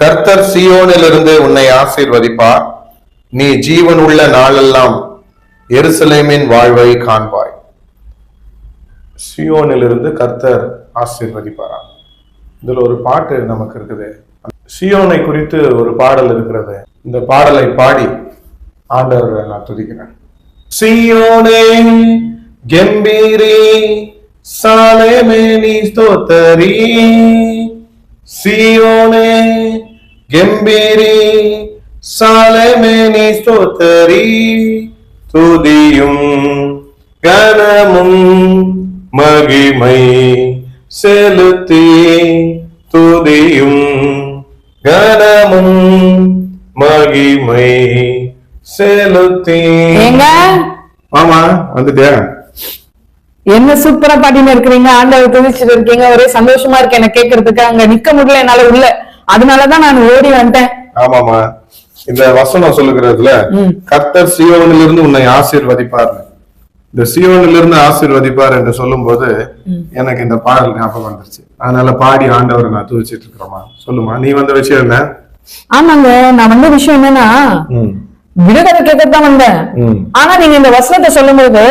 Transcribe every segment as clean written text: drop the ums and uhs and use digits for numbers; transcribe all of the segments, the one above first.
கர்த்தர் சீயோனிலிருந்து உன்னை ஆசீர்வதிப்பார். நீ ஜீவன் உள்ள நாளெல்லாம் எருசலேமின் வாழ்வை காண்பாய். சீயோனிலிருந்து கர்த்தர் ஆசீர்வதிப்பாரா? இதுல ஒரு பாட்டு நமக்கு இருக்குது. சீயோனை குறித்து ஒரு பாடல் இருக்கிறது. இந்த பாடலை பாடி ஆண்டவரை நான் துதிக்கிறேன். சீயோனே கம்பீரி, சாலேமே நீ ஸ்தோத்தரி. சீயோனே கம்பீரி, சாலேமே நீ ஸ்தோத்தரி. துதியும் கனமும் மகிமை செலுத்தி, துதியும் கனமும் மகிமை செலுத்தி. ஆமா, வந்துட்டியா? என்ன சூப்பரா பாட்டின்னு இருக்கிறீங்க, ஆண்டவர் துதிச்சுட்டு இருக்கீங்க. ஒரே சந்தோஷமா இருக்கு என்ன கேட்கறதுக்கு. அங்க நிக்க முடியல என்னால உள்ள, அதனாலதான் நான் ஓடி வந்துட்டேன். ஆமாமா, இந்த வசனம் சொல்லுகிறதுல கர்த்தர் சீயோனிலிருந்து உன்னை ஆசீர்வதிப்பார். இந்த சீயோனிலிருந்து ஆசீர்வதிப்பார் என்று சொல்லும் போது எனக்கு இந்த பாடல் ஞாபகம் வந்துருச்சு. அதனால பாடி ஆண்டவரை நான் துதிச்சிட்டு இருக்கிறோமா. சொல்லுமா, நீ வந்த விஷயம் என்ன? ஆமாங்க, நான் வந்த விஷயம் என்னன்னா விடுதலை கேட்கத்தான் வந்தேன். ஆனா நீங்க இந்த வசனத்தை சொல்லும் போது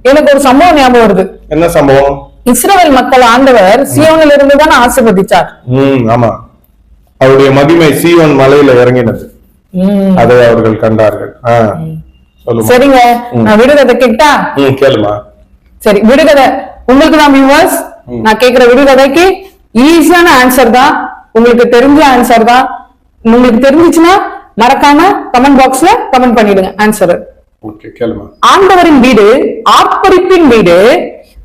எனக்கு ஒரு சம்பவம் ஞாபகம் வருது. என்ன சம்பவம்? இஸ்ரவேல் மக்கள் ஆண்டவர் சீயோனில் இருந்து தானே ஆசீர்வதிச்சார். ஆமா, அவருடைய மகிமை சீயோன் மலையில இறங்கினது, அதை அவர்கள் கண்டார்கள். சரிங்க, நான் விடுகதை கேட்டா? கேளுமா. சரி, விடுகதை உங்களுக்கு தான் வியூவர்ஸ். நான் கேட்கிற விடுகதைக்கு ஈஸியான ஆன்சர் தான், உங்களுக்கு தெரிஞ்ச ஆன்சர் தான். உங்களுக்கு தெரிஞ்சிச்சுன்னா மறக்காம கமெண்ட் பாக்ஸ்ல கமெண்ட் பண்ணிடுங்க ஆன்சர். ஆண்டவரின் வீடு ஆர்ப்பரிப்பின் வீடு,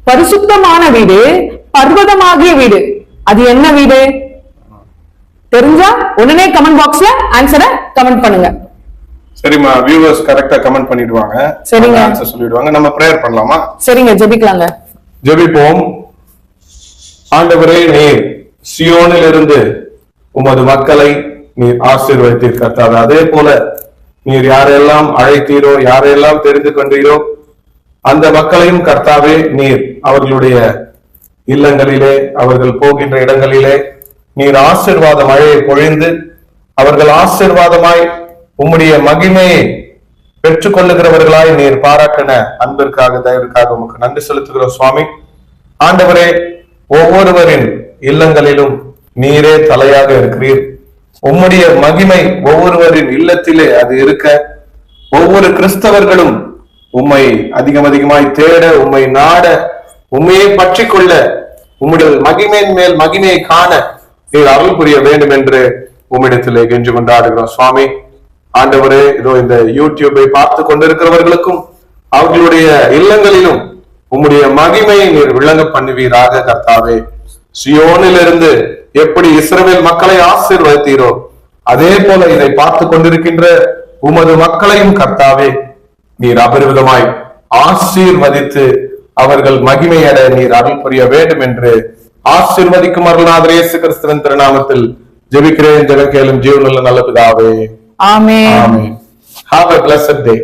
பரிசுத்தமான வீடு, பர்வதமாகிய வீடு. அது என்ன வீடு? தெரிஞ்சா உடனே கமெண்ட் பாக்ஸ்ல ஆன்சரை கமெண்ட் பண்ணுங்க. சரிமா, வியூவர்ஸ் கரெக்ட்டா கமெண்ட் பண்ணிடுவாங்க. சரிங்க, ஆன்சர் சொல்லிடுவாங்க. நம்ம பிரேயர் பண்ணலாமா? சரிங்க, ஜெபிக்கலாங்க. ஜெபிப்போம். ஆண்டவரே, நீர் சீயோனிலிருந்து உமது மக்களை நீர் ஆசீர்வதித்தீர் கர்த்தாவே. அதே போல நீர் யாரெல்லாம் அழைத்தீரோ, யாரெல்லாம் தெரிந்து கொண்டீரோ அந்த மக்களையும் கர்த்தாவே நீர் அவர்களுடைய இல்லங்களிலே, அவர்கள் போகின்ற இடங்களிலே நீர் ஆசீர்வாத மழையை பொழிந்து அவர்கள் ஆசீர்வாதமாய் உம்முடைய மகிமையை பெற்றுக் கொள்ளுகிறவர்களாய் நீர் பாராட்டின அன்பிற்காக, தயவிற்காக உமக்கு நன்றி செலுத்துகிறோம் சுவாமி. ஆண்டவரே, ஒவ்வொருவரின் இல்லங்களிலும் நீரே தலையாக இருக்கிறீர். உம்முடைய மகிமை ஒவ்வொருவரின் இல்லத்திலே அது இருக்க, ஒவ்வொரு கிறிஸ்தவர்களும் உம்மை அதிகமாய் தேட, உம்மை நாட, உண்மையை பற்றி கொள்ள, உம்முடைய மகிமையின் மேல் மகிமையை காண நீர் அருள் புரிய வேண்டும் என்று உம்மிடத்திலே கெஞ்சு கொண்டாடுகிறோம் சுவாமி. ஆண்டவரே, இதோ இந்த யூடியூபை பார்த்து கொண்டிருக்கிறவர்களுக்கும் அவர்களுடைய இல்லங்களிலும் உம்முடைய மகிமையை நீர் விளங்க பண்ணுவீராக கர்த்தாவே. சீயோனிலிருந்து எப்படி இஸ்ரவேல் மக்களை ஆசீர்வதித்தீரோ அதே போல இதை பார்த்து கொண்டிருக்கின்ற உமது மக்களையும் கர்த்தாவே நீர் அபரிவிதமாய் ஆசீர்வதித்து அவர்கள் மகிமையட நீர் அருள் புரிய வேண்டும் என்று ஆசீர்வதிக்கும் அருள்நாதர் இயேசு கிறிஸ்துவின் திருநாமத்தில் ஜெபிக்கிறேன், ஜெபம் கேளும் ஜீவனுள்ள நல்ல பிதாவே. ஆமென். Have a blessed day.